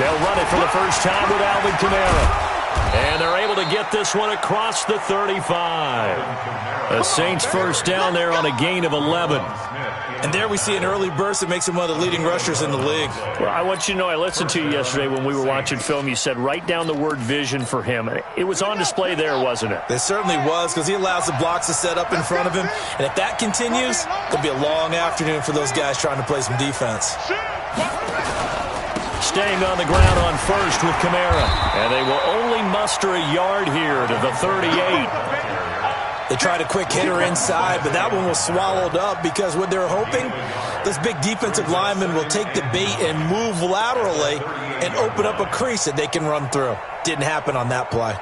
They'll run it for the first time with Alvin Kamara. And they're able to get this one across the 35. The Saints first down there on a gain of 11. And there we see an early burst that makes him one of the leading rushers in the league. Well, I want you to know, I listened to you yesterday when we were watching film. You said write down the word vision for him. It was on display there, wasn't it? It certainly was, because he allows the blocks to set up in front of him. And if that continues, it'll be a long afternoon for those guys trying to play some defense. Staying on the ground on first with Kamara. And they will only muster a yard here to the 38. They tried a quick hitter inside, but that one was swallowed up because what they're hoping, this big defensive lineman will take the bait and move laterally and open up a crease that they can run through. Didn't happen on that play.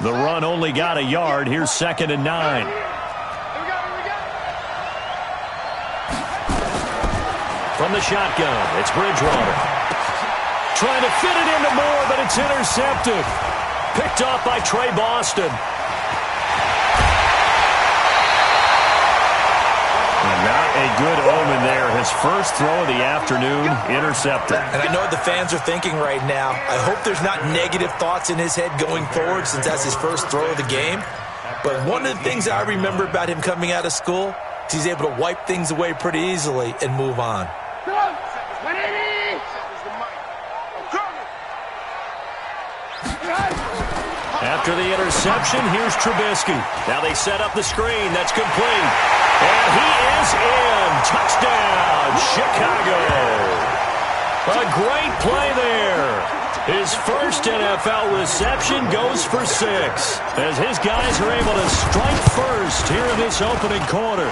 The run only got a yard. Here's 2nd and 9. From the shotgun, it's Bridgewater. Trying to fit it into Moore, but it's intercepted. Picked off by Trey Boston. And not a good omen there. His first throw of the afternoon, intercepted. And I know what the fans are thinking right now. I hope there's not negative thoughts in his head going forward since that's his first throw of the game. But one of the things I remember about him coming out of school is he's able to wipe things away pretty easily and move on. After the interception, here's Trubisky. Now they set up the screen. That's complete. And he is in. Touchdown, Chicago. A great play there. His first NFL reception goes for 6 as his guys are able to strike first here in this opening quarter.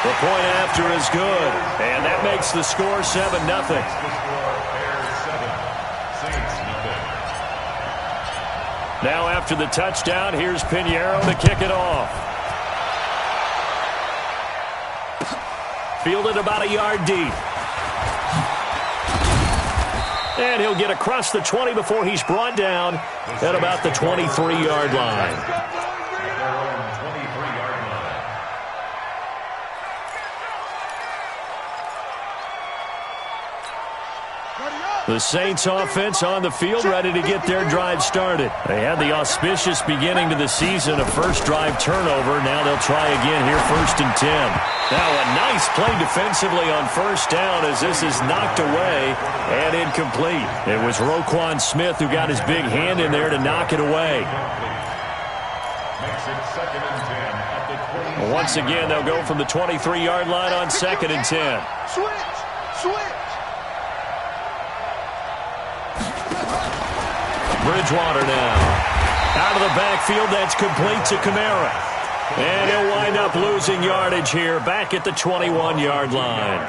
The point after is good, and that makes the score 7-0. Now after the touchdown, here's Pinheiro to kick it off. Fielded about a yard deep. And he'll get across the 20 before he's brought down at about the 23-yard line. The Saints offense on the field, ready to get their drive started. They had the auspicious beginning to the season, a first drive turnover. Now they'll try again here, 1st and 10. Now a nice play defensively on first down as this is knocked away and incomplete. It was Roquan Smith who got his big hand in there to knock it away. Once again, they'll go from the 23-yard line on 2nd and 10. Switch. Bridgewater now. Out of the backfield, that's complete to Kamara. And he'll wind up losing yardage here, back at the 21-yard line.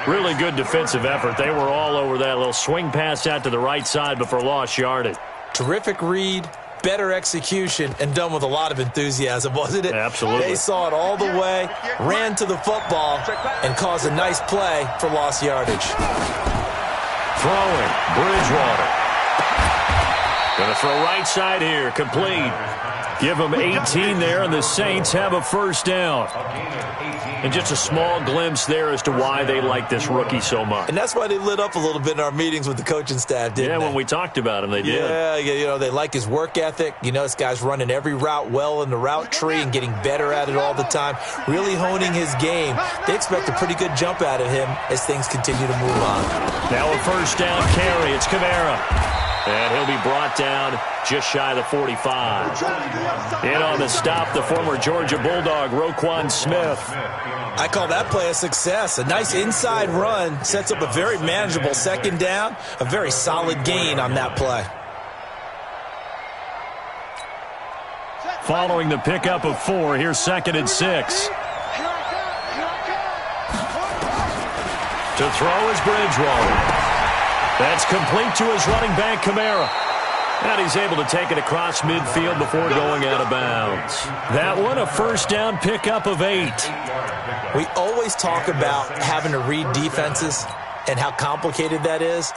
Really good defensive effort. They were all over that little swing pass out to the right side before lost yardage. Terrific read, better execution, and done with a lot of enthusiasm, wasn't it? Absolutely. They saw it all the way, ran to the football, and caused a nice play for lost yardage. Throwing, Bridgewater. Going to throw right side here, complete. Give them 18 there, and the Saints have a first down. And just a small glimpse there as to why they like this rookie so much. And that's why they lit up a little bit in our meetings with the coaching staff, didn't they? Yeah, when we talked about him, they did. Yeah, you know, they like his work ethic. You know, this guy's running every route well in the route tree and getting better at it all the time, really honing his game. They expect a pretty good jump out of him as things continue to move on. Now a first down carry. It's Kamara. And he'll be brought down just shy of the 45. In on the stop, the former Georgia Bulldog, Roquan Smith. I call that play a success. A nice inside run sets up a very manageable 2nd down. A very solid gain on that play. Following the pickup of 4, here's 2nd and 6. To throw is Bridgewater. That's complete to his running back, Kamara. And he's able to take it across midfield before going out of bounds. That one, a first down pickup of 8. We always talk about having to read defenses and how complicated that is.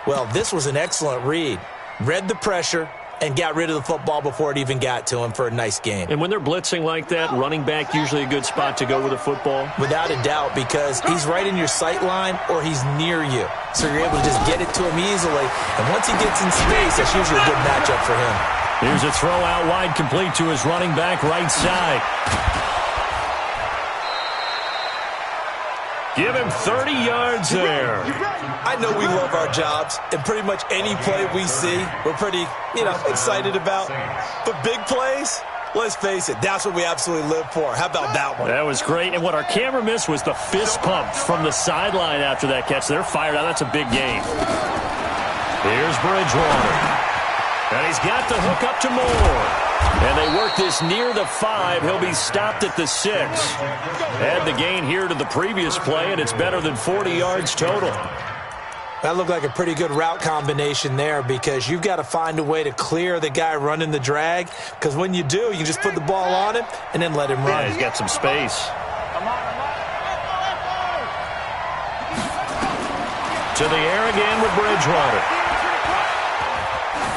Well, this was an excellent read. Read the pressure and got rid of the football before it even got to him for a nice game. And when they're blitzing like that, running back usually a good spot to go with a football? Without a doubt, because he's right in your sight line or he's near you. So you're able to just get it to him easily. And once he gets in space, that's usually a good matchup for him. Here's a throw out wide, complete to his running back right side. Give him 30 yards there. I know we love our jobs, and pretty much any play we see, we're pretty, excited about. But big plays, let's face it, that's what we absolutely live for. How about that one? That was great. And what our camera missed was the fist pump from the sideline after that catch. They're fired out. That's a big game. Here's Bridgewater. And he's got the hook up to Moore. And they work this near the 5. He'll be stopped at the 6. Add the gain here to the previous play, and it's better than 40 yards total. That looked like a pretty good route combination there because you've got to find a way to clear the guy running the drag, because when you do, you can just put the ball on him and then let him run. Yeah, he's got some space. To the air again with Bridgewater.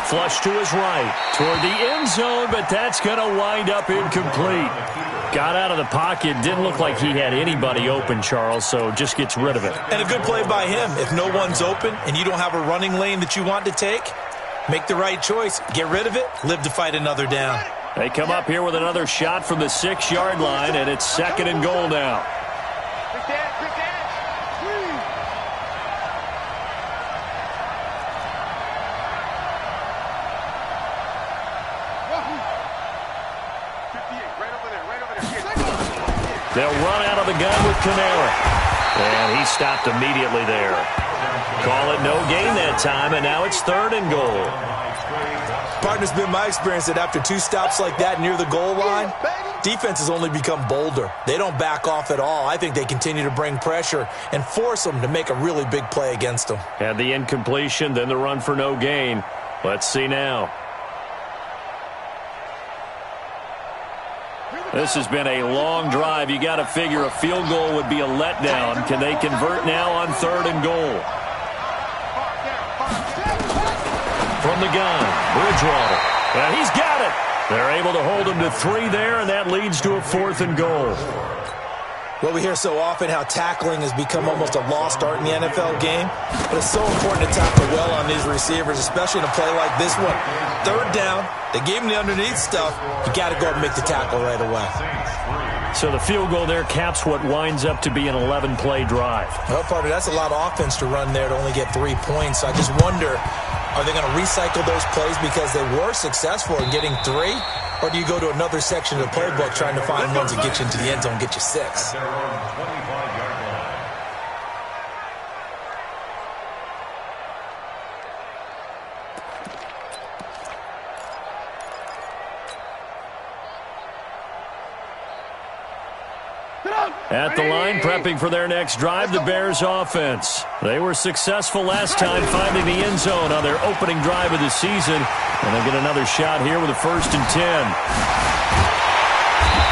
Flush to his right, toward the end zone, but that's going to wind up incomplete. Got out of the pocket, didn't look like he had anybody open, Charles, so just gets rid of it. And a good play by him. If no one's open and you don't have a running lane that you want to take, make the right choice, get rid of it, live to fight another down. They come up here with another shot from the 6-yard line, and it's 2nd and goal now. They'll run out of the gun with Kamara. And he stopped immediately there. Call it no gain that time, and now it's 3rd and goal. Partner's been my experience that after 2 stops like that near the goal line, defenses only become bolder. They don't back off at all. I think they continue to bring pressure and force them to make a really big play against them. Had the incompletion, then the run for no gain. Let's see now. This has been a long drive. You got to figure a field goal would be a letdown. Can they convert now on 3rd and goal? From the gun, Bridgewater. And he's got it. They're able to hold him to 3 there, and that leads to a 4th and goal. Well, we hear so often how tackling has become almost a lost art in the NFL game, but it's so important to tackle well on these receivers, especially in a play like this one. 3rd down, they gave him the underneath stuff. You got to go and make the tackle right away. So the field goal there caps what winds up to be an 11-play drive. Well, partner, that's a lot of offense to run there to only get 3 points. So I just wonder, are they going to recycle those plays because they were successful in getting 3? Or do you go to another section of the playbook trying to find ones that get you into the end zone and get you 6? At the line, prepping for their next drive, the Bears offense. They were successful last time finding the end zone on their opening drive of the season. And they get another shot here with a 1st and 10.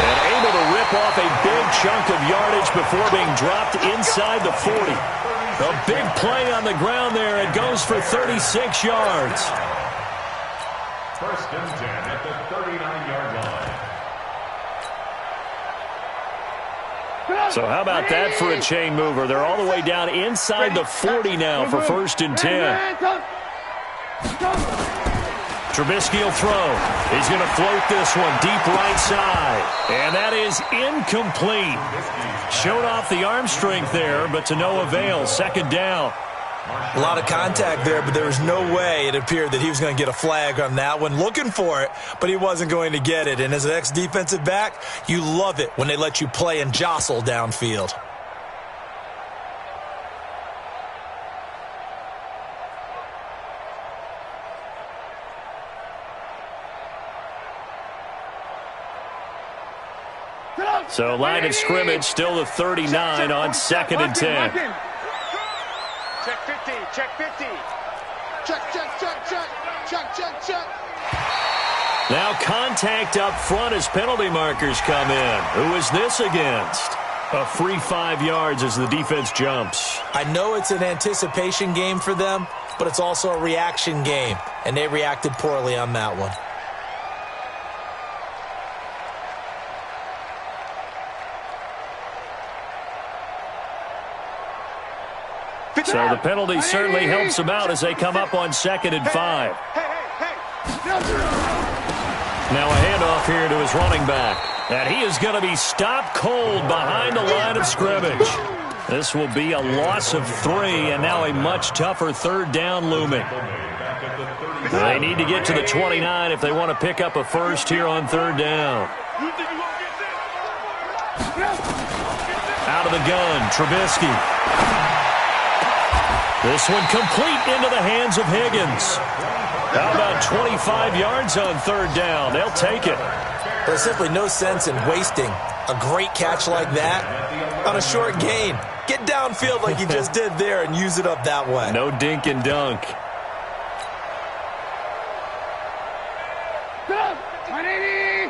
And able to rip off a big chunk of yardage before being dropped inside the 40. A big play on the ground there. It goes for 36 yards. 1st and 10 at the 39-yard line. So how about that for a chain mover? They're all the way down inside the 40 now for 1st and 10. Trubisky will throw. He's going to float this one deep right side. And that is incomplete. Showed off the arm strength there, but to no avail. 2nd down. A lot of contact there, but there was no way it appeared that he was going to get a flag on that one. Looking for it, but he wasn't going to get it. And as an ex-defensive back, you love it when they let you play and jostle downfield. So line of scrimmage still the 39 on 2nd and 10. Check 50, check 50. Check. Now contact up front as penalty markers come in. Who is this against? A free 5 yards as the defense jumps. I know it's an anticipation game for them, but it's also a reaction game, and they reacted poorly on that one. So the penalty certainly helps them out as they come up on 2nd and 5. Now a handoff here to his running back. And he is going to be stopped cold behind the line of scrimmage. This will be a loss of 3, and now a much tougher 3rd down looming. They need to get to the 29 if they want to pick up a first here on 3rd down. Out of the gun, Trubisky. This one complete into the hands of Higgins. How about 25 yards on 3rd down? They'll take it. There's simply no sense in wasting a great catch like that on a short gain. Get downfield like you just did there and use it up that way. No dink and dunk. Go! 180!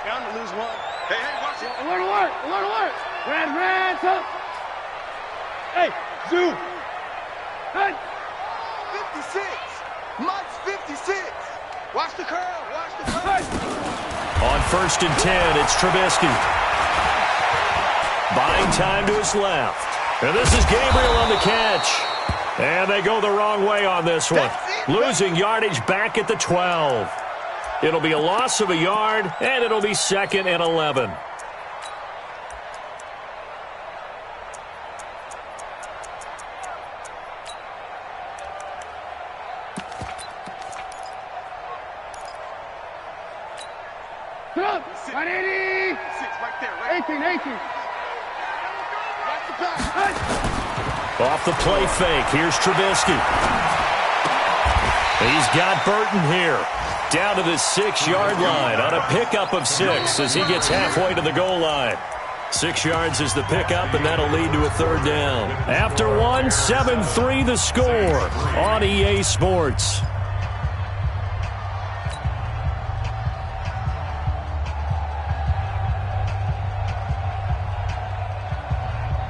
Down to lose one. Hey, watch it. Alert! Red, up. Hey, zoom. 56. Mike's 56. Watch the curl. On 1st and 10, it's Trubisky. Buying time to his left. And this is Gabriel on the catch. And they go the wrong way on this one. Losing yardage back at the 12. It'll be a loss of a yard, and it'll be 2nd and 11. Up! 180! 18. Off the play fake, here's Trubisky. He's got Burton here. Down to the 6-yard line on a pickup of 6 as he gets halfway to the goal line. 6 yards is the pickup, and that'll lead to a 3rd down. After 1, 7-3 the score on EA Sports.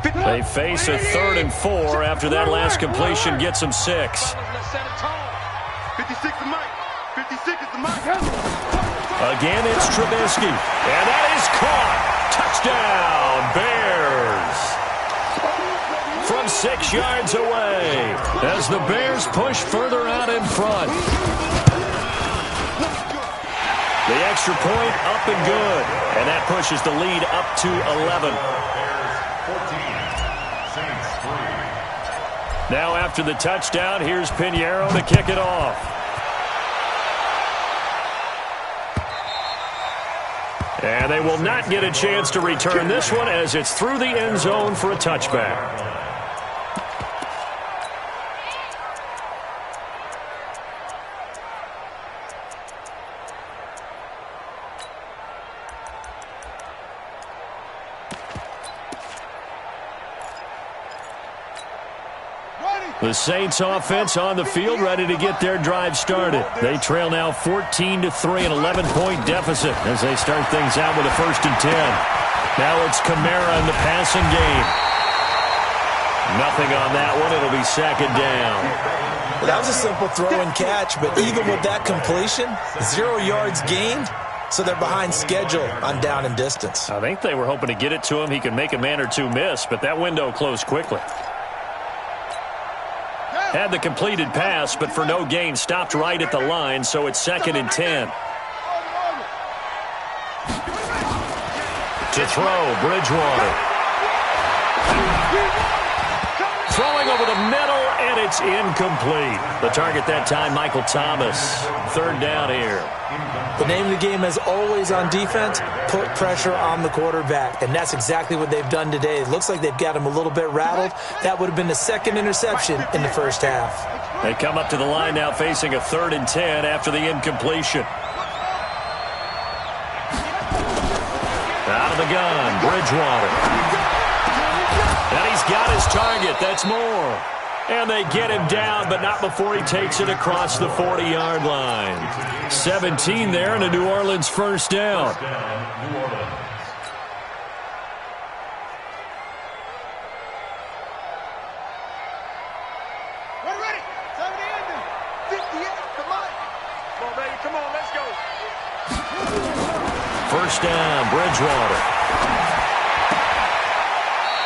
They face a 3rd and 4 after that last completion gets them 6. 56 is Mike. 56 is the Mike. Again, it's Trubisky. And that is caught. Touchdown, Bears. From 6 yards away as the Bears push further out in front. The extra point up and good. And that pushes the lead up to 11. Now after the touchdown, here's Pinheiro to kick it off. And they will not get a chance to return this one as it's through the end zone for a touchback. The Saints offense on the field ready to get their drive started. They trail now 14-3, an 11-point deficit as they start things out with a 1st and 10. Now it's Kamara in the passing game. Nothing on that one. It'll be 2nd down. Well, that was a simple throw and catch, but even with that completion, 0 yards gained, so they're behind schedule on down and distance. I think they were hoping to get it to him. He could make a man or two miss, but that window closed quickly. Had the completed pass, but for no gain, stopped right at the line, so it's 2nd and 10. To throw, Bridgewater. Throwing over the middle, and it's incomplete. The target that time, Michael Thomas. 3rd down here. The name of the game, as always on defense, put pressure on the quarterback. And that's exactly what they've done today. It looks like they've got him a little bit rattled. That would have been the 2nd interception in the 1st half. They come up to the line now facing a 3rd and 10 after the incompletion. Out of the gun, Bridgewater. And he's got his target. That's more. And they get him down, but not before he takes it across the 40-yard line. 17 there and a New Orleans 1st down. first down. Bridgewater.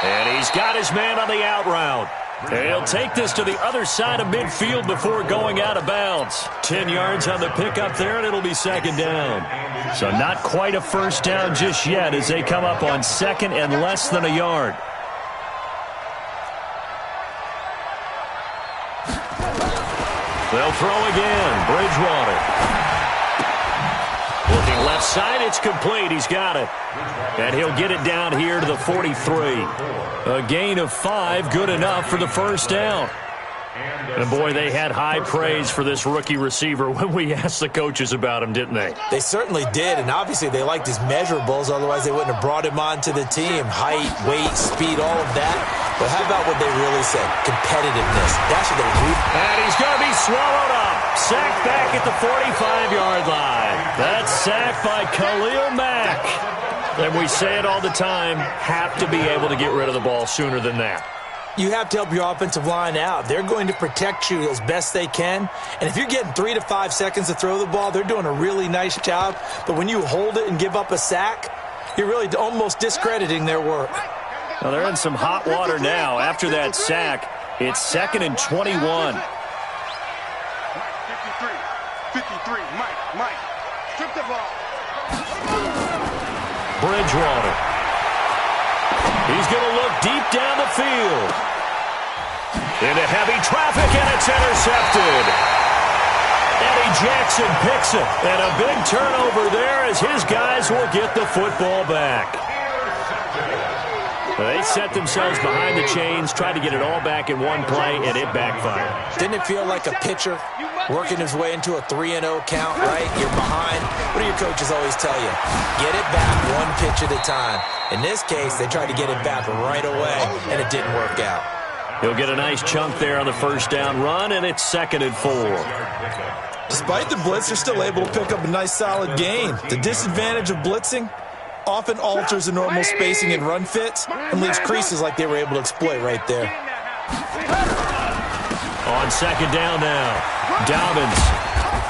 And he's got his man on the out route. And he'll take this to the other side of midfield before going out of bounds. 10 yards on the pickup there, and it'll be second down. So not quite a first down just yet as they come up on second and less than a yard. They'll throw again. Bridgewater. Looking left side, it's complete. He's got it. And he'll get it down here to the 43. A gain of 5, good enough for the first down. And, boy, they had high praise for this rookie receiver when we asked the coaches about him, didn't they? They certainly did, and obviously they liked his measurables. Otherwise, they wouldn't have brought him onto the team. Height, weight, speed, all of that. But how about what they really said? Competitiveness. That's what they really... And he's going to be swallowed up. Sacked back at the 45-yard line. That's sacked by Khalil Mack. And we say it all the time, have to be able to get rid of the ball sooner than that. You have to help your offensive line out. They're going to protect you as best they can. And if you're getting 3 to 5 seconds to throw the ball, they're doing a really nice job. But when you hold it and give up a sack, you're really almost discrediting their work. Well, they're in some hot water now. After that sack, it's 2nd and 21. 53, Mike, strip the ball. Bridgewater. He's going to look deep down the field. Into heavy traffic, and it's intercepted. Eddie Jackson picks it. And a big turnover there as his guys will get the football back. They set themselves behind the chains, tried to get it all back in one play, and it backfired. Didn't it feel like a pitcher working his way into a 3-0 count, right? You're behind. What do your coaches always tell you? Get it back one pitch at a time. In this case, they tried to get it back right away, and it didn't work out. He'll get a nice chunk there on the first down run, and it's 2nd and 4. Despite the blitz, they're still able to pick up a nice solid gain. The disadvantage of blitzing often alters the normal spacing and run fits and leaves creases like they were able to exploit right there. On second down now, Dobbins.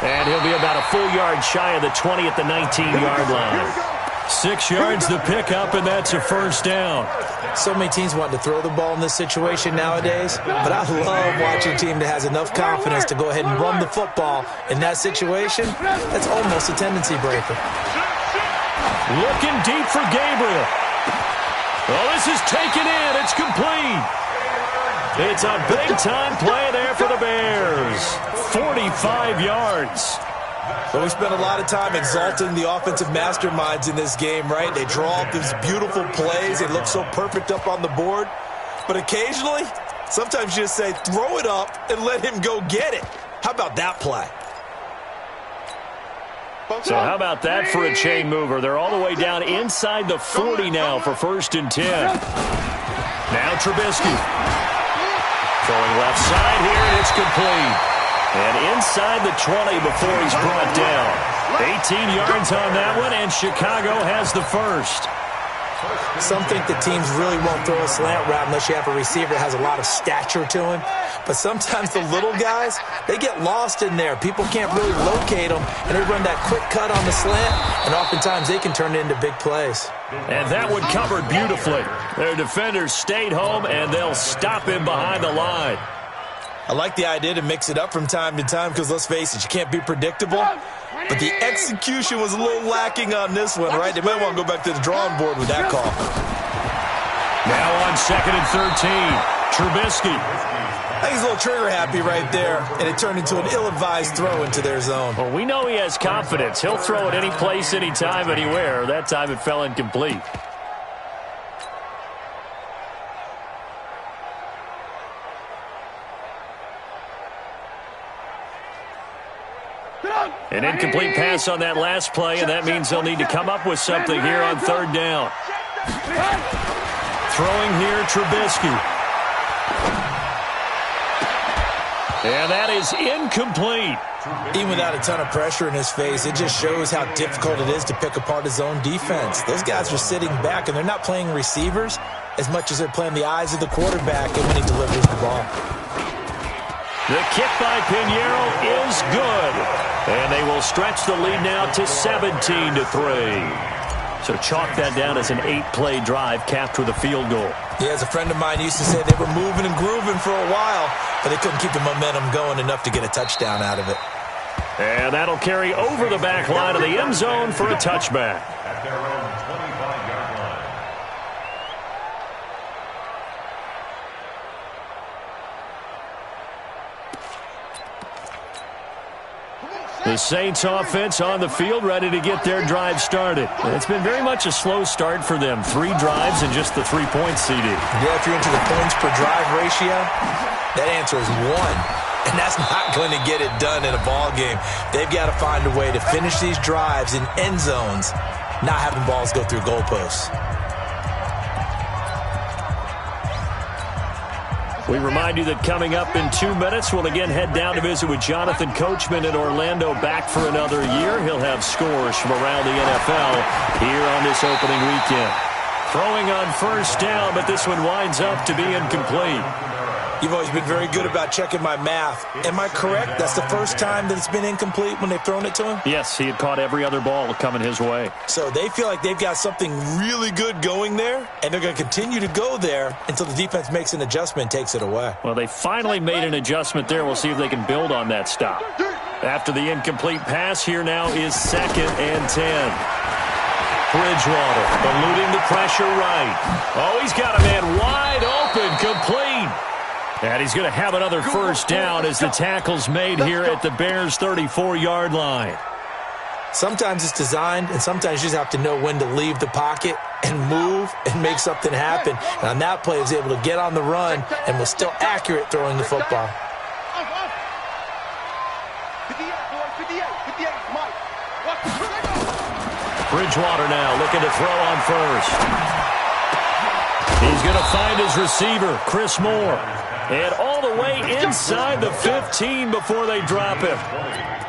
And he'll be about a full yard shy of the 20 at the 19-yard line. 6 yards to pick up, and that's a first down. So many teams want to throw the ball in this situation nowadays, but I love watching a team that has enough confidence to go ahead and run the football in that situation. That's almost a tendency breaker. Looking deep for Gabriel. Well, this is taken in. It's complete. It's a big-time play there for the Bears. 45 yards. But we spent a lot of time exalting the offensive masterminds in this game, right? They draw up these beautiful plays. They look so perfect up on the board. But occasionally, sometimes you just say, throw it up and let him go get it. How about that play? So how about that for a chain mover? They're all the way down inside the 40 now for 1st and 10. Now Trubisky. Throwing left side here, and it's complete. And inside the 20 before he's brought down. 18 yards on that one, and Chicago has the first. Some think the teams really won't throw a slant route unless you have a receiver that has a lot of stature to him. But sometimes the little guys, they get lost in there. People can't really locate them, and they run that quick cut on the slant, and oftentimes they can turn it into big plays. And that one covered beautifully. Their defenders stayed home, and they'll stop him behind the line. I like the idea to mix it up from time to time because, let's face it, you can't be predictable. But the execution was a little lacking on this one, right? They might want to go back to the drawing board with that call. Now on 2nd and 13, Trubisky. I think he's a little trigger happy right there, and it turned into an ill-advised throw into their zone. Well, we know he has confidence. He'll throw it any place, anytime, anywhere. That time it fell incomplete. An incomplete pass on that last play, and that means they'll need to come up with something here on 3rd down. Throwing here, Trubisky. And that is incomplete. Even without a ton of pressure in his face, it just shows how difficult it is to pick apart his own defense. Those guys are sitting back, and they're not playing receivers as much as they're playing the eyes of the quarterback and when he delivers the ball. The kick by Pinheiro is good. And they will stretch the lead now to 17-3. So chalk that down as an 8-play drive capped with a field goal. Yeah, as a friend of mine used to say, they were moving and grooving for a while, but they couldn't keep the momentum going enough to get a touchdown out of it. And that'll carry over the back line of the end zone for a touchback. At their own 25-yard line. The Saints offense on the field, ready to get their drive started. It's been very much a slow start for them. 3 drives and just the 3 points seeded. Yeah, if you're into the points per drive ratio, that answer is 1. And that's not going to get it done in a ball game. They've got to find a way to finish these drives in end zones, not having balls go through goalposts. We remind you that coming up in 2 minutes, we'll again head down to visit with Jonathan Coachman in Orlando, back for another year. He'll have scores from around the NFL here on this opening weekend. Throwing on first down, but this one winds up to be incomplete. You've always been very good about checking my math. Am I correct? That's the first time that it's been incomplete when they've thrown it to him? Yes, he had caught every other ball coming his way. So they feel like they've got something really good going there, and they're going to continue to go there until the defense makes an adjustment and takes it away. Well, they finally made an adjustment there. We'll see if they can build on that stop. After the incomplete pass, here now is 2nd and 10. Bridgewater eluding the pressure right. Oh, he's got a man wide open, complete. And he's going to have another first down as the tackle's made here at the Bears' 34-yard line. Sometimes it's designed, and sometimes you just have to know when to leave the pocket and move and make something happen. And on that play, he was able to get on the run and was still accurate throwing the football. Bridgewater now looking to throw on first. He's going to find his receiver, Chris Moore. And all the way inside the 15 before they drop him.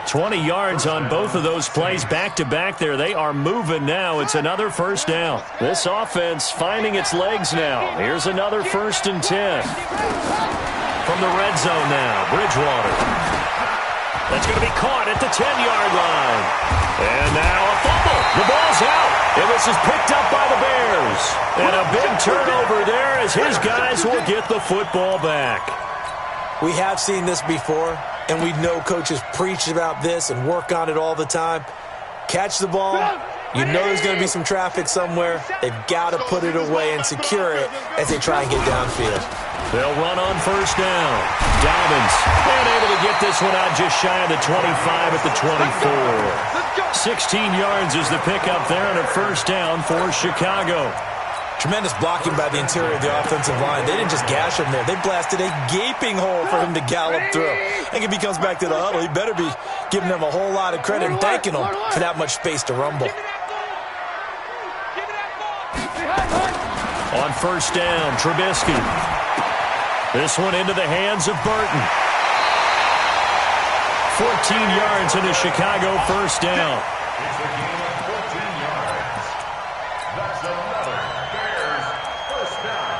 20 yards on both of those plays back-to-back there. They are moving now. It's another first down. This offense finding its legs now. Here's another 1st and 10. From the red zone now, Bridgewater. That's going to be caught at the 10-yard line. And now a fumble. The ball's out. And this is picked up by the Bears. And a big turnover there as his guys will get the football back. We have seen this before, and we know coaches preach about this and work on it all the time. Catch the ball. You know there's going to be some traffic somewhere. They've got to put it away and secure it as they try and get downfield. They'll run on first down. Dobbins and able to get this one out just shy of the 25 at the 24. 16 yards is the pickup there and a first down for Chicago. Tremendous blocking by the interior of the offensive line. They didn't just gash him there. They blasted a gaping hole for him to gallop through. I think if he comes back to the huddle, he better be giving them a whole lot of credit and thanking them for that much space to rumble. On first down, Trubisky. This one into the hands of Burton. 14 yards into Chicago first down. It's a gain of 14 yards. That's another Bears first down.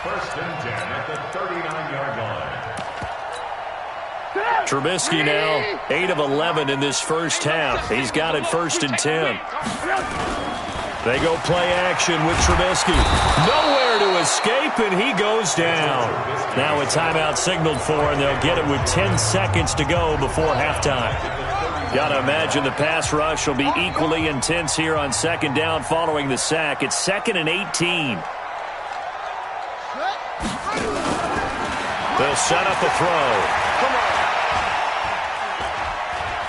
1st and 10 at the 39-yard line. Trubisky now 8 of 11 in this first half. He's got it 1st and 10. They go play action with Trubisky. Nowhere to escape, and he goes down. Now a timeout signaled for, and they'll get it with 10 seconds to go before halftime. Got to imagine the pass rush will be equally intense here on 2nd down following the sack. It's 2nd and 18. They'll set up a throw.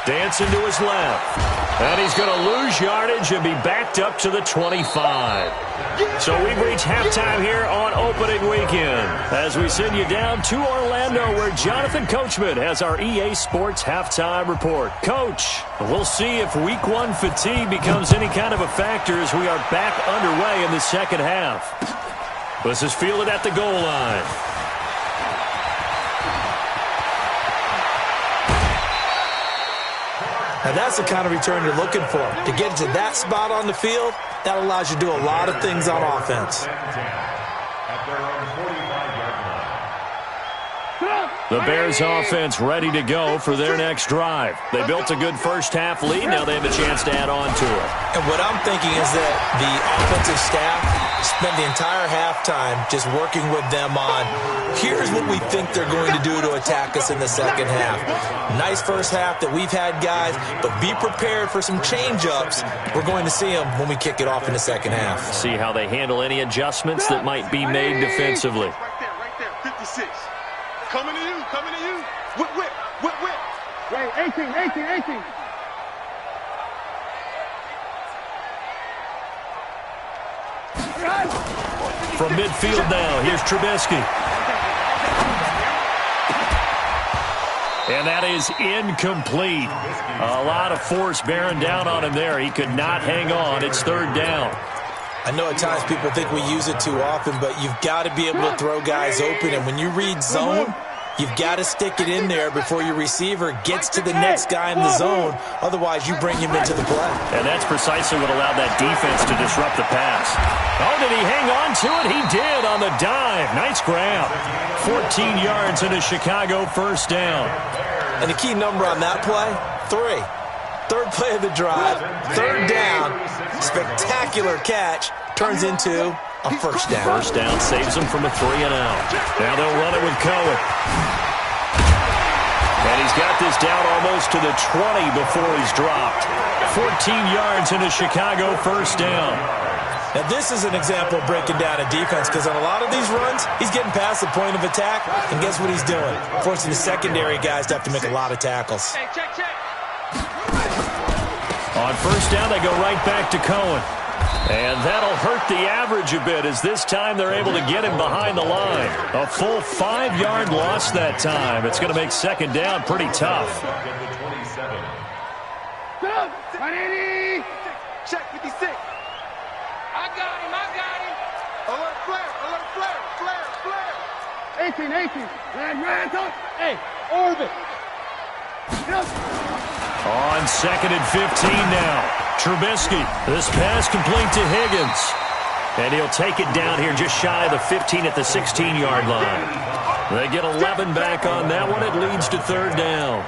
Dancing to his left. And he's going to lose yardage and be backed up to the 25. So we've reached halftime here on opening weekend as we send you down to Orlando where Jonathan Coachman has our EA Sports halftime report. Coach, we'll see if week 1 fatigue becomes any kind of a factor as we are back underway in the second half. This is fielded at the goal line. Now, that's the kind of return you're looking for. To get to that spot on the field, that allows you to do a lot of things on offense. The Bears offense ready to go for their next drive. They built a good first-half lead. Now they have a chance to add on to it. And what I'm thinking is that the offensive staff spent the entire halftime just working with them on, here's what we think they're going to do to attack us in the second half. Nice first half that we've had, guys, but be prepared for some change-ups. We're going to see them when we kick it off in the second half. See how they handle any adjustments that might be made defensively. Right there, 56. Coming to you. Whip. Right, 18. From midfield now, here's Trubisky. And that is incomplete. A lot of force bearing down on him there. He could not hang on. It's third down. I know at times people think we use it too often, but you've got to be able to throw guys open. And when you read zone, you've got to stick it in there before your receiver gets to the next guy in the zone. Otherwise, you bring him into the play. And that's precisely what allowed that defense to disrupt the pass. Oh, did he hang on to it? He did on the dive. Nice grab. 14 yards and a Chicago first down. And the key number on that play, 3. Third play of the drive, third down, spectacular catch, turns into a first down. First down saves them from a 3-and-out. Now they'll run it with Cohen. And he's got this down almost to the 20 before he's dropped. 14 yards and a Chicago first down. Now this is an example of breaking down a defense, because on a lot of these runs, he's getting past the point of attack, and guess what he's doing? Forcing the secondary guys to have to make a lot of tackles. Check. On first down, they go right back to Cohen. And that'll hurt the average a bit, as this time they're able to get him behind the line. A full 5-yard loss that time. It's going to make second down pretty tough. Check 56. I got him. Alert flare. 18. Ran, touch. Hey, orbit. On second and 15 now. Trubisky. This pass complete to Higgins. And he'll take it down here just shy of the 15 at the 16-yard line. They get 11 back on that one. It leads to third down.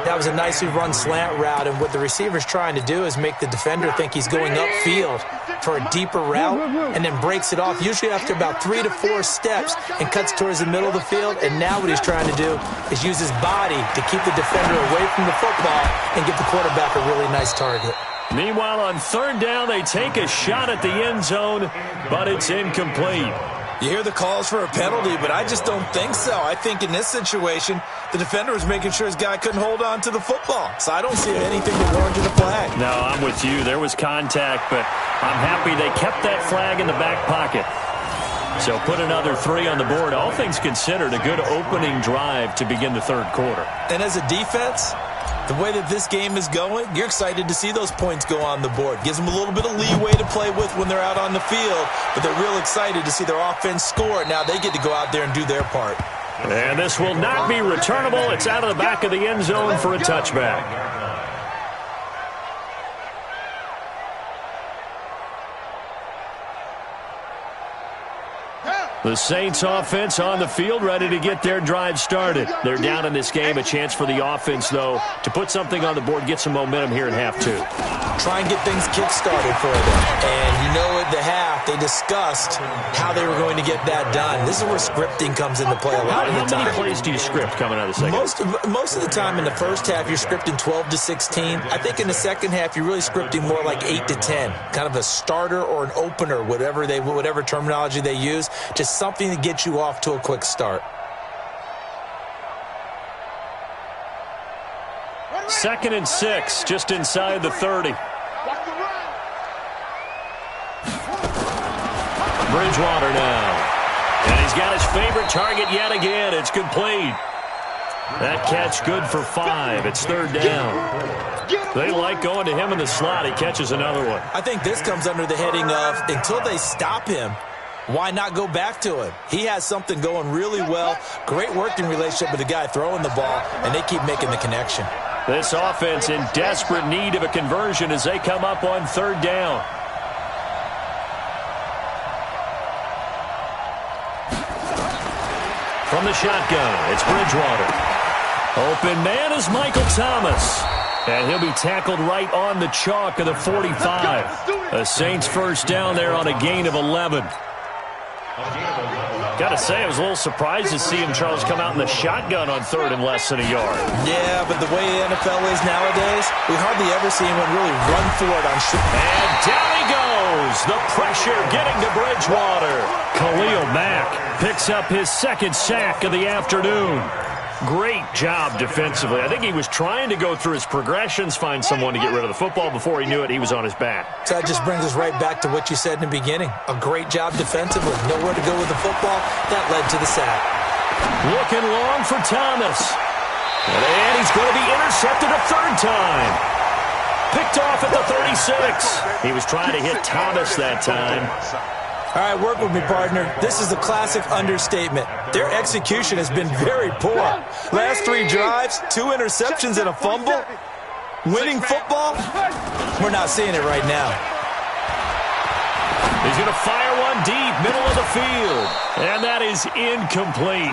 That was a nicely run slant route, and what the receiver's trying to do is make the defender think he's going upfield for a deeper route and then breaks it off, usually after about 3 to 4 steps, and cuts towards the middle of the field. And now what he's trying to do is use his body to keep the defender away from the football and give the quarterback a really nice target. Meanwhile, on third down, they take a shot at the end zone, but it's incomplete. You hear the calls for a penalty, but I just don't think so. I think in this situation, the defender was making sure his guy couldn't hold on to the football. So I don't see anything that warranted a flag. No, I'm with you. There was contact, but I'm happy they kept that flag in the back pocket. So put another 3 on the board. All things considered, a good opening drive to begin the third quarter. And as a defense, the way that this game is going, you're excited to see those points go on the board. Gives them a little bit of leeway to play with when they're out on the field, but they're real excited to see their offense score. Now they get to go out there and do their part. And this will not be returnable. It's out of the back of the end zone for a touchback. The Saints offense on the field, ready to get their drive started. They're down in this game. A chance for the offense, though, to put something on the board, get some momentum here in half 2. Try and get things kick-started for them. And you know at the half, they discussed how they were going to get that done. This is where scripting comes into play a lot of the time. How many plays do you script coming out of the second? Most of the time in the first half, you're scripting 12 to 16. I think in the second half, you're really scripting more like 8 to 10. Kind of a starter or an opener, whatever terminology they use. Just something to get you off to a quick start. Second and 6, just inside the 30. Bridgewater now. And he's got his favorite target yet again. It's complete. That catch good for 5. It's third down. They like going to him in the slot. He catches another one. I think this comes under the heading of, until they stop him, why not go back to him? He has something going really well. Great working relationship with the guy throwing the ball, and they keep making the connection. This offense in desperate need of a conversion as they come up on third down. From the shotgun. It's Bridgewater. Open man is Michael Thomas. And he'll be tackled right on the chalk of the 45. The Saints first down there on a gain of 11. Got to say, I was a little surprised to see him, Charles, come out in the shotgun on third and less than a yard. Yeah, but the way the NFL is nowadays, we hardly ever see anyone really run for it on shit. And down he goes. The pressure getting to Bridgewater. Khalil Mack picks up his second sack of the afternoon. Great job defensively. I think he was trying to go through his progressions, find someone to get rid of the football. Before he knew it, he was on his back. So that just brings us right back to what you said in the beginning. A great job defensively. Nowhere to go with the football. That led to the sack. Looking long for Thomas. And he's going to be intercepted a third time. Picked off at the 36. He was trying to hit Thomas that time. All right, work with me, partner. This is a classic understatement. Their execution has been very poor. Last 3 drives, 2 interceptions and a fumble. Winning football? We're not seeing it right now. He's going to fire one deep, middle of the field. And that is incomplete.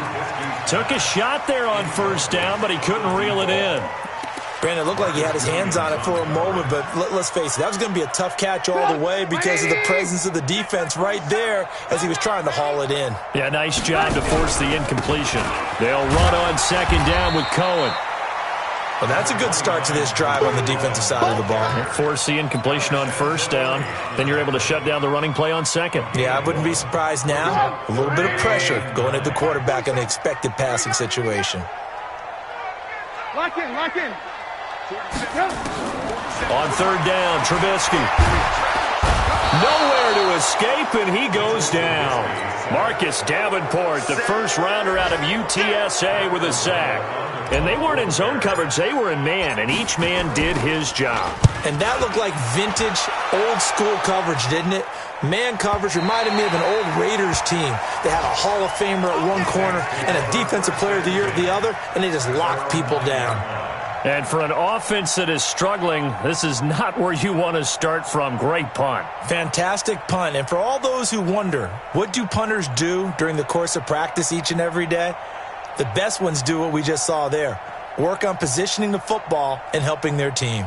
Took a shot there on first down, but he couldn't reel it in. Brandon, it looked like he had his hands on it for a moment, but let's face it, that was going to be a tough catch all the way because of the presence of the defense right there as he was trying to haul it in. Yeah, nice job to force the incompletion. They'll run on second down with Cohen. Well, that's a good start to this drive on the defensive side of the ball. Force the incompletion on first down, then you're able to shut down the running play on second. Yeah, I wouldn't be surprised now. A little bit of pressure going at the quarterback in the expected passing situation. Lock in, lock in. On third down, Trubisky. Nowhere to escape, and he goes down. Marcus Davenport, the first rounder out of UTSA with a sack. And they weren't in zone coverage, they were in man, and each man did his job. And that looked like vintage, old-school coverage, didn't it? Man coverage reminded me of an old Raiders team. They had a Hall of Famer at one corner and a Defensive Player of the Year at the other, and they just locked people down. And for an offense that is struggling, this is not where you want to start from. Great punt. Fantastic punt. And for all those who wonder, what do punters do during the course of practice each and every day? The best ones do what we just saw there. Work on positioning the football and helping their team.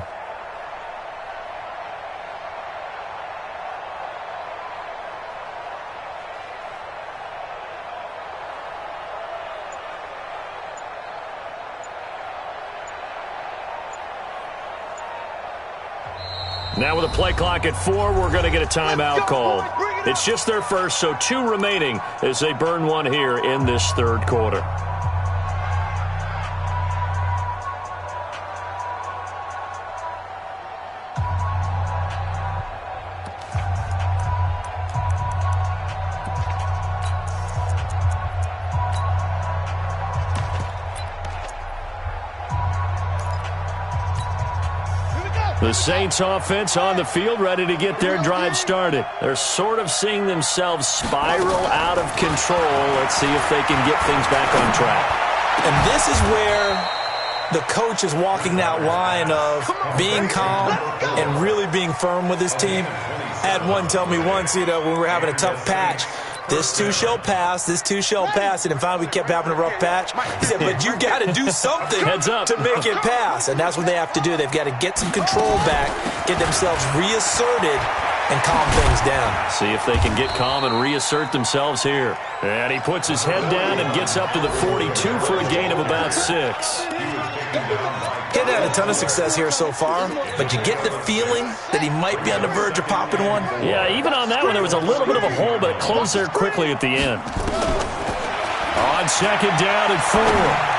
Now with a play clock at 4, we're going to get a timeout called. It's just their first, so 2 remaining as they burn one here in this third quarter. The Saints offense on the field, ready to get their drive started. They're sort of seeing themselves spiral out of control. Let's see if they can get things back on track. And this is where the coach is walking that line of being calm and really being firm with his team. I had one tell me once, when we were having a tough patch, this too shall pass, this too shall pass. And finally we kept having a rough patch. He said, but you got to do something to make it pass. And that's what they have to do. They've got to get some control back, get themselves reasserted, and calm things down. See if they can get calm and reassert themselves here. And he puts his head down and gets up to the 42 for a gain of about 6. Getting had a ton of success here so far, but you get the feeling that he might be on the verge of popping one. Yeah, even on that one, there was a little bit of a hole, but it closed there quickly at the end. On second down and 4,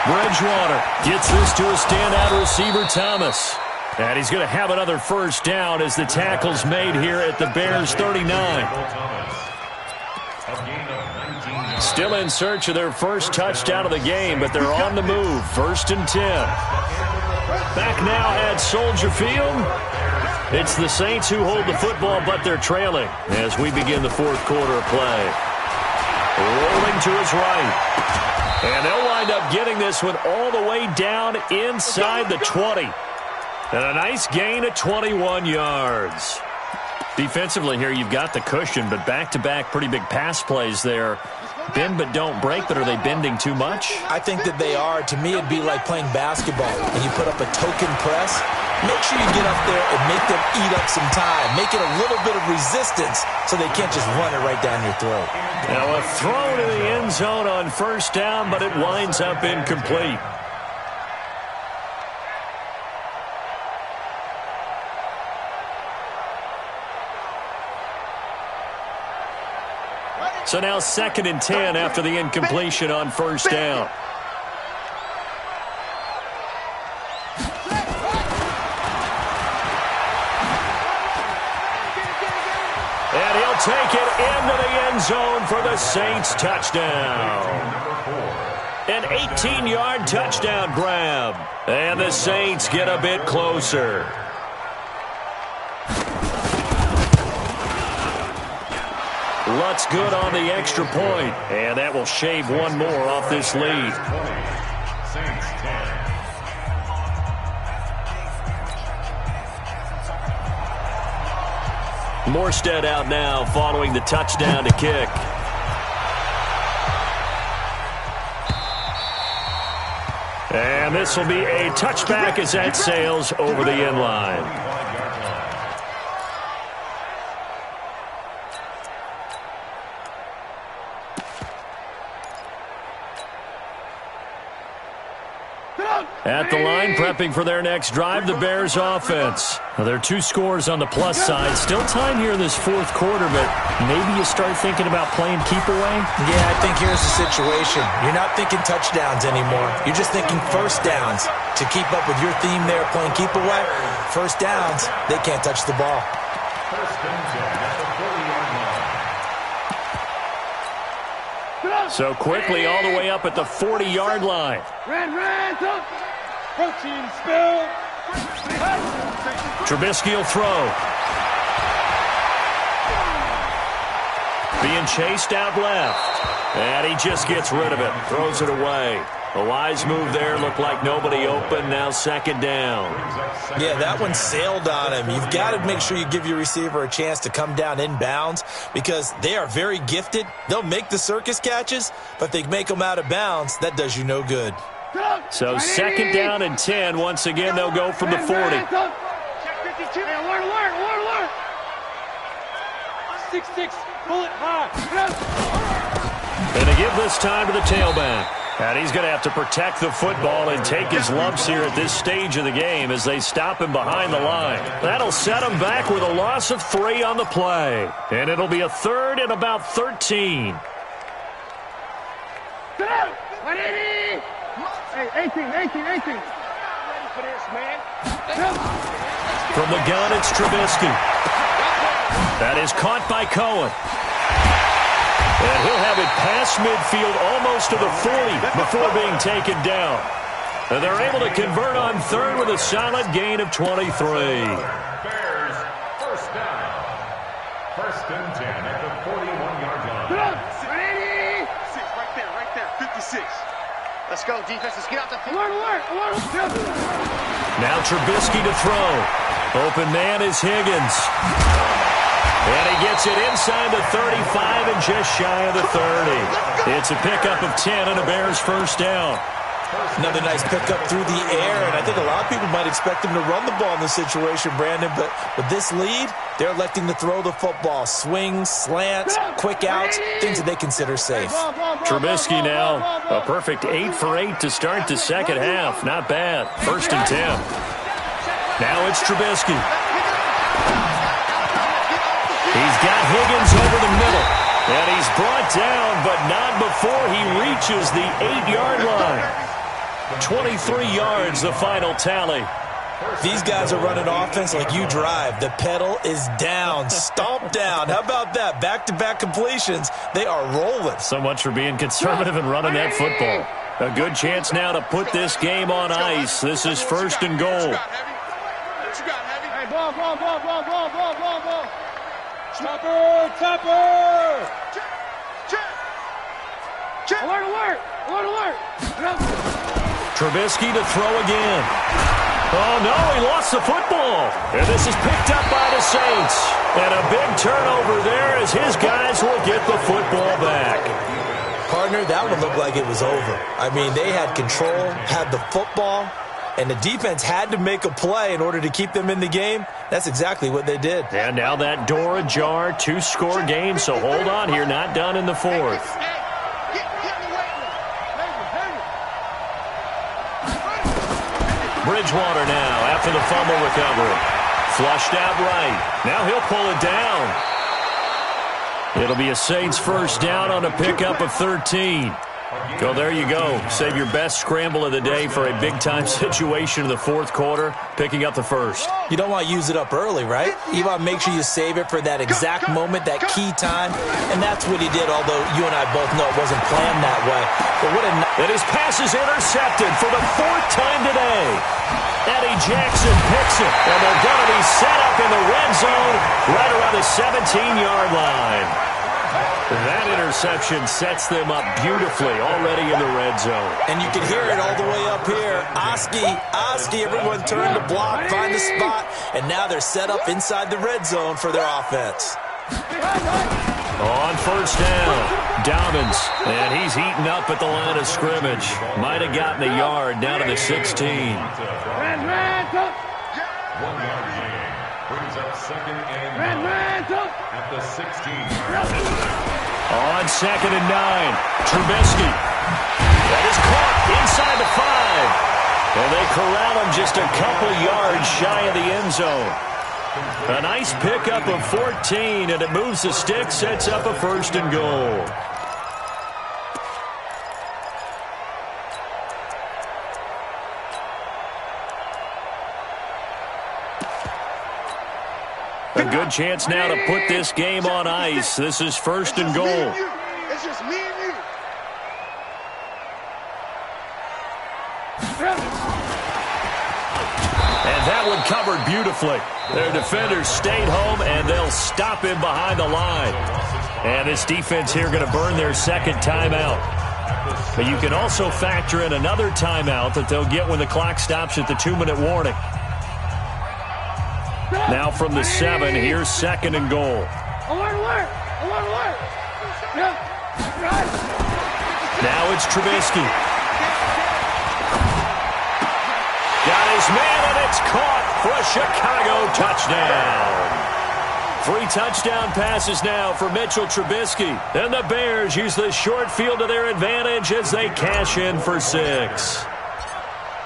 Bridgewater gets this to a standout receiver, Thomas. And he's going to have another first down as the tackle's made here at the Bears' 39. Still in search of their first touchdown of the game, but they're on the move. 1st and 10. Back now at Soldier Field. It's the Saints who hold the football, but they're trailing as we begin the 4th quarter of play. Rolling to his right. And they'll wind up getting this one all the way down inside the 20. And a nice gain of 21 yards. Defensively here, you've got the cushion, but back-to-back pretty big pass plays there bend but don't break, but are they bending too much? I think that they are. To me, it'd be like playing basketball, and you put up a token press. Make sure you get up there and make them eat up some time. Make it a little bit of resistance so they can't just run it right down your throat. Now a throw to the end zone on first down, but it winds up incomplete. So now 2nd and 10 after the incompletion on first down. And he'll take it into the end zone for the Saints touchdown. An 18-yard touchdown grab. And the Saints get a bit closer. Lutz good on the extra point, and that will shave one more off this lead. Saints 10. Morstead out now following the touchdown to kick. And this will be a touchback as that sails over the end line. At the line, prepping for their next drive, the Bears offense. Well, there are 2 scores on the plus side. Still time here in this 4th quarter, but maybe you start thinking about playing keep away? Yeah, I think here's the situation. You're not thinking touchdowns anymore. You're just thinking first downs. To keep up with your theme there, playing keep away, first downs, they can't touch the ball. First and 10 at the 40-yard line. So quickly all the way up at the 40-yard line. Red, up. Protein spill. Trubisky will throw. Being chased out left. And he just gets rid of it. Throws it away. A wise move there. Looked like nobody open. Now 2nd down. Yeah, that one sailed on him. You've got to make sure you give your receiver a chance to come down inbounds because they are very gifted. They'll make the circus catches, but they make them out of bounds. That does you no good. So 2nd down and 10. Once again, they'll go from the 40. Check 52. Hey, alert. 6-6. Pull it high. And they give this time to the tailback. And he's going to have to protect the football and take his lumps here at this stage of the game as they stop him behind the line. That'll set him back with a loss of 3 on the play. And it'll be a 3rd and about 13. Hey, 18. Ready for this, man. From the gun, it's Trubisky. That is caught by Cohen. And he'll have it past midfield almost to the 40 before being taken down. And they're able to convert on 3rd with a solid gain of 23. Bears first down. First and 10 at the 41-yard line. Ready? Right there. 56. Let's go, defense. Let's get out the field. Alert. Now Trubisky to throw. Open man is Higgins. And he gets it inside the 35 and just shy of the 30. It's a pickup of 10 and a Bears first down. Another nice pickup through the air, and I think a lot of people might expect him to run the ball in this situation, Brandon, but with this lead, they're electing to throw the football. Swings, slants, quick outs, things that they consider safe. Trubisky now, a perfect 8 for 8 to start the second half. Not bad. First and 10. Now it's Trubisky. He's got Higgins over the middle. And he's brought down, but not before he reaches the 8-yard line. 23 yards, the final tally. These guys are running offense like you drive. The pedal is down, stomp down. How about that? Back-to-back completions. They are rolling. So much for being conservative and running that football. A good chance now to put this game on ice. This is first and goal. Hey, ball. Topper! Alert! Trubisky to throw again. Oh, no, he lost the football. And this is picked up by the Saints. And a big turnover there as his guys will get the football back. partner, that one looked like it was over. I mean, they had control, had the football, and the defense had to make a play in order to keep them in the game. That's exactly what they did. And now that door ajar, 2-score game, so hold on here, not done in the fourth. Bridgewater now after the fumble recovery. Flushed out right. Now he'll pull it down. It'll be a Saints first down on a pickup of 13. So there you go. Save your best scramble of the day for a big-time situation in the fourth quarter, picking up the first. You don't want to use it up early, right? You want to make sure you save it for that exact moment, that key time, and that's what he did, although you and I both know it wasn't planned that way. But what a... And his pass is intercepted for the fourth time today. Eddie Jackson picks it, and they're going to be set up in the red zone right around the 17-yard line. That interception sets them up beautifully already in the red zone. And you can hear it all the way up here. Oski, everyone turned to block, find the spot, and now they're set up inside the red zone for their offense. On first down, Dobbins, and he's heating up at the line of scrimmage. Might have gotten a yard down to the 16. 1 yard gain. Brings up second and at the 16-yard line. On 2nd and 9, Trubisky. That is caught inside the 5. And they corral him just a couple yards shy of the end zone. A nice pickup of 14, and it moves the stick, sets up a 1st and goal. A good chance now to put this game on ice. This is 1st and goal. It's just me and you. And that one covered beautifully. Their defenders stayed home, and they'll stop him behind the line. And this defense here going to burn their second timeout. But you can also factor in another timeout that they'll get when the clock stops at the 2-minute warning. Now from the 7, here's 2nd and goal. Now it's Trubisky. Got his man, and it's caught for a Chicago touchdown. 3 touchdown passes now for Mitchell Trubisky. And the Bears use the short field to their advantage as they cash in for 6.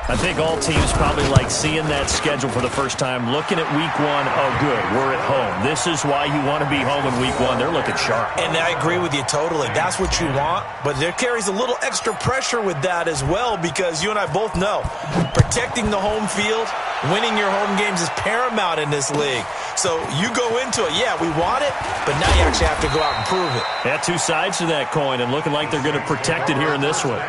I think all teams probably like seeing that schedule for the first time, looking at week 1. Oh, good, we're at home. This is why you want to be home in week 1. They're looking sharp. And I agree with you totally. That's what you want, but there carries a little extra pressure with that as well, because you and I both know protecting the home field, winning your home games is paramount in this league. So you go into it, yeah, we want it, but now you actually have to go out and prove it. Yeah, 2 sides to that coin, and looking like they're going to protect it here in this one.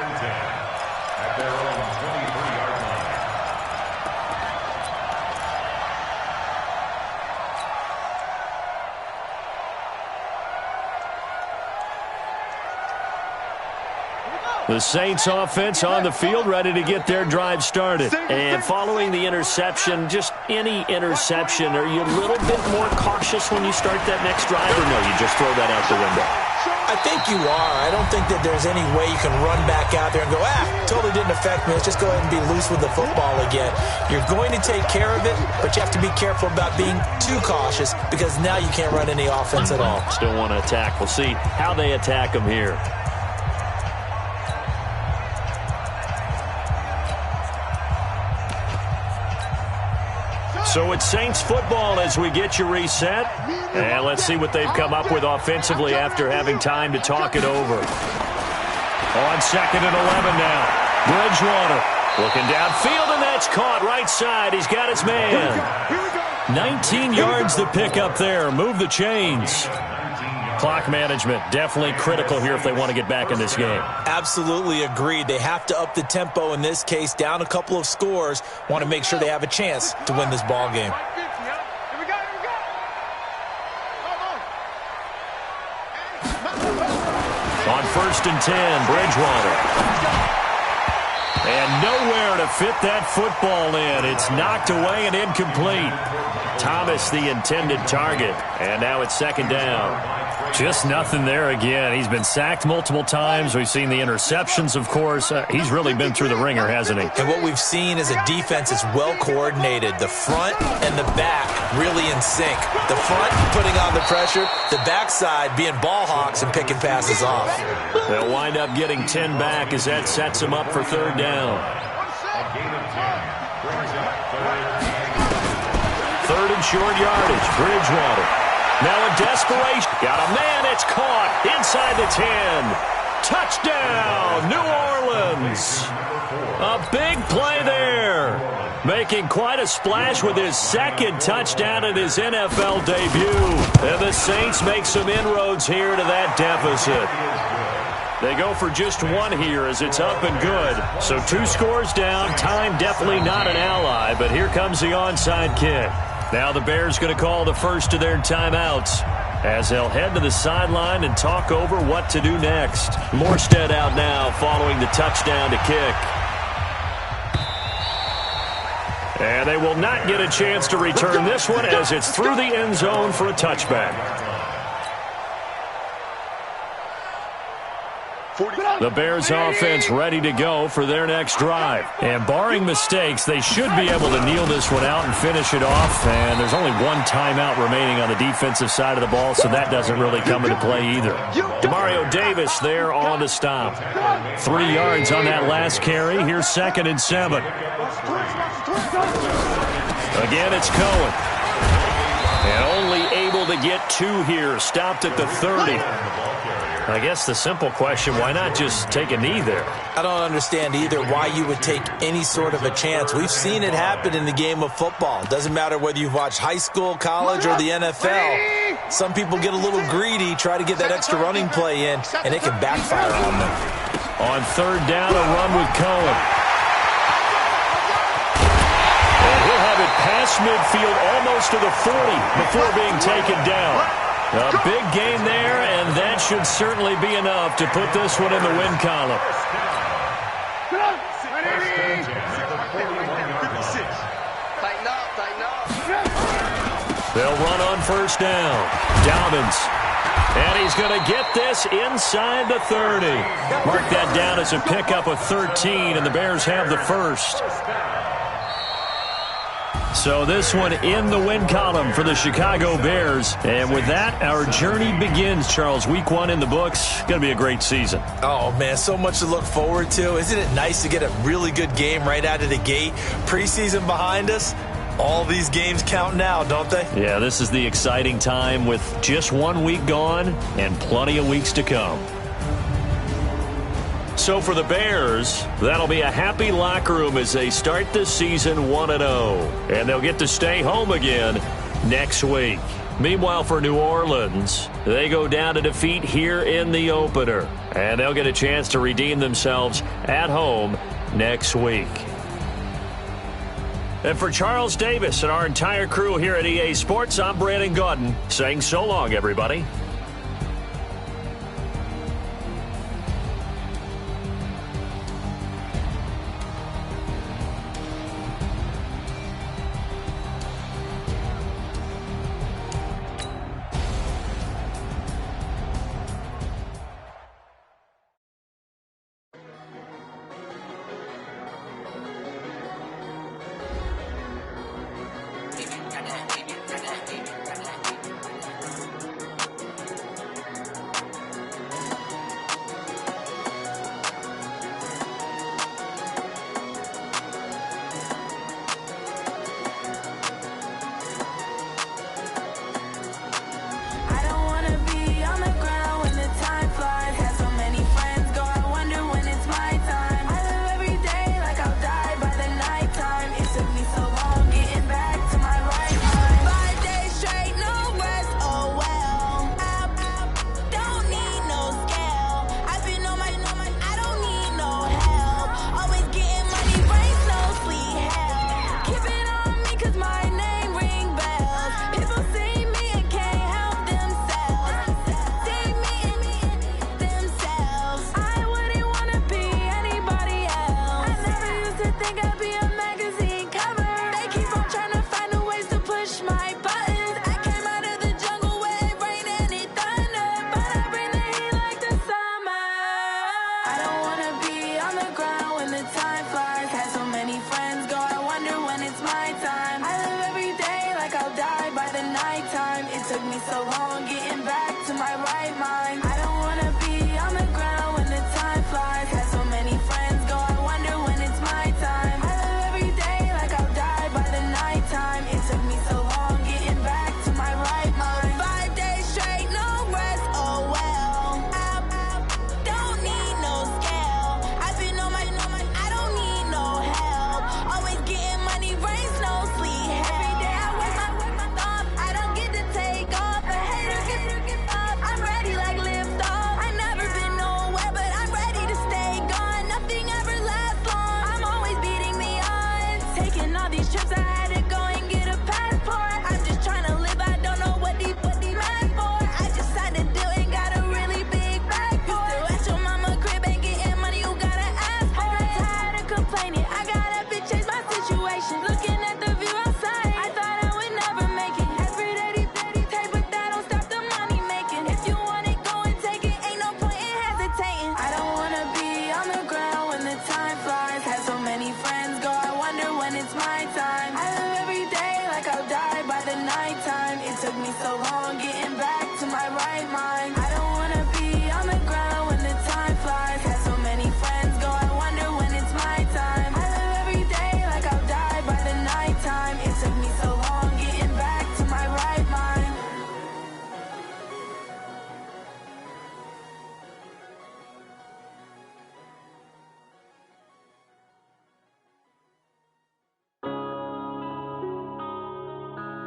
The Saints offense on the field, ready to get their drive started. And following the interception, just any interception, are you a little bit more cautious when you start that next drive, or no, you just throw that out the window? I think you are. I don't think that there's any way you can run back out there and go, totally didn't affect me. Let's just go ahead and be loose with the football again. You're going to take care of it, but you have to be careful about being too cautious, because now you can't run any offense at all. Still want to attack. We'll see how they attack them here. So it's Saints football as we get you reset. And let's see what they've come up with offensively after having time to talk it over. On 2nd and 11 now. Bridgewater looking downfield, and that's caught right side. He's got his man. 19 yards to pick up there. Move the chains. Clock management definitely critical here if they want to get back in this game. Absolutely agreed. They have to up the tempo in this case, down a couple of scores. Want to make sure they have a chance to win this ball game. On 1st and 10, Bridgewater. And nowhere to fit that football in. It's knocked away and incomplete. Thomas, the intended target. And now it's second down. Just nothing there again. He's been sacked multiple times. We've seen the interceptions, of course. He's really been through the ringer, hasn't he? And what we've seen is a defense that's well coordinated. The front and the back really in sync. The front putting on the pressure, the backside being ball hawks and picking passes off. They'll wind up getting 10 back as that sets them up for third down. Third and short yardage. Bridgewater. Now in desperation. Got a man. It's caught inside the 10. Touchdown, New Orleans. A big play there. Making quite a splash with his second touchdown in his NFL debut. And the Saints make some inroads here to that deficit. They go for just one here as it's up and good. So 2 scores down. Time definitely not an ally, but here comes the onside kick. Now the Bears going to call the first of their timeouts as they'll head to the sideline and talk over what to do next. Morstead out now following the touchdown to kick. And they will not get a chance to return this one as it's through the end zone for a touchback. The Bears offense ready to go for their next drive. And barring mistakes, they should be able to kneel this one out and finish it off. And there's only one timeout remaining on the defensive side of the ball, so that doesn't really come into play either. Demario Davis there on the stop. 3 yards on that last carry. Here's 2nd and 7. Again, it's Cohen. And only able to get 2 here. Stopped at the 30. I guess the simple question, why not just take a knee there? I don't understand either why you would take any sort of a chance. We've seen it happen in the game of football. Doesn't matter whether you've watched high school, college, or the NFL. Some people get a little greedy, try to get that extra running play in, and it can backfire on them. On third down, a run with Cohen. And he'll have it past midfield almost to the 40 before being taken down. A big gain there, and that should certainly be enough to put this one in the win column. They'll run on first down. Dobbins. And he's going to get this inside the 30. Mark that down as a pickup of 13, and the Bears have the first. So this one in the win column for the Chicago Bears. And with that, our journey begins, Charles. Week 1 in the books. Going to be a great season. Oh, man, so much to look forward to. Isn't it nice to get a really good game right out of the gate? Preseason behind us. All these games count now, don't they? Yeah, this is the exciting time with just 1 week gone and plenty of weeks to come. So for the Bears, that'll be a happy locker room as they start the season 1-0. And they'll get to stay home again next week. Meanwhile, for New Orleans, they go down to defeat here in the opener. And they'll get a chance to redeem themselves at home next week. And for Charles Davis and our entire crew here at EA Sports, I'm Brandon Gaudin saying so long, everybody.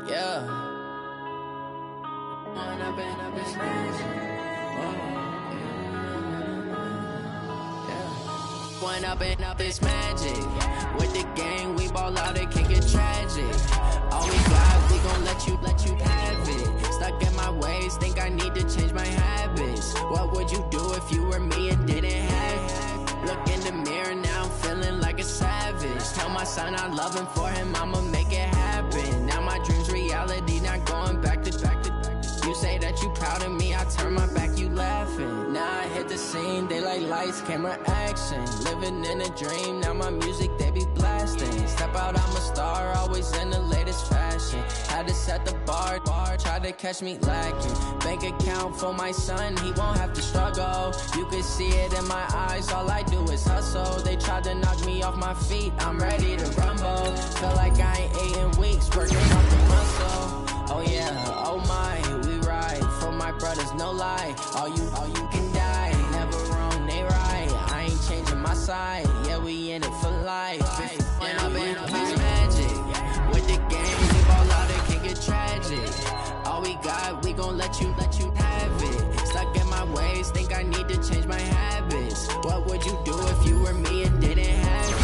Yeah. When I've been up this magic. When I've been up this magic. With the gang, we ball out, it can get tragic. All we got, we gon' let you have it. Stuck in my ways, think I need to change my habits. What would you do if you were me and didn't have it? Look in the mirror, now I'm feeling like a savage. Tell my son I love him, for him I'ma make it happen. Now my dream's reality, not going back to. You say that you proud of me, I turn my back, you laughing. Now I hit the scene, they like lights, camera, action. Living in a dream, now my music, they be blasting. Step out, I'm a star, always in the latest fashion. Had to set the bar, try to catch me lacking. Bank account for my son, he won't have to struggle. You can see it in my eyes, all I do is hustle. They tried to knock me off my feet, I'm ready to rumble. Feel like I ain't ate in weeks, working off the muscle. Oh yeah, oh my, we ride for my brothers, no lie. All you can die, never wrong, they right. I ain't changing my side, yeah, we in it for life. When I've been up this magic, with the game, we ball out, it can get tragic. All we got, we gon' let you have it. Stuck in my ways, think I need to change my habits. What would you do if you were me and didn't have it?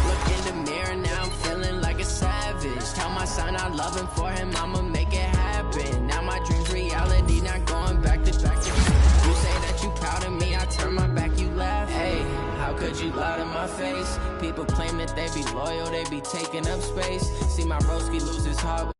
Look in the mirror, now I'm feeling like a savage. Tell my son I love him, for him I'ma make it happen. Now my dream's reality, not going back to. You say that you proud of me, I turn my back, you laugh. Hey, how could you lie to my face? People claim that they be loyal, they be taking up space. See my broski lose his heart.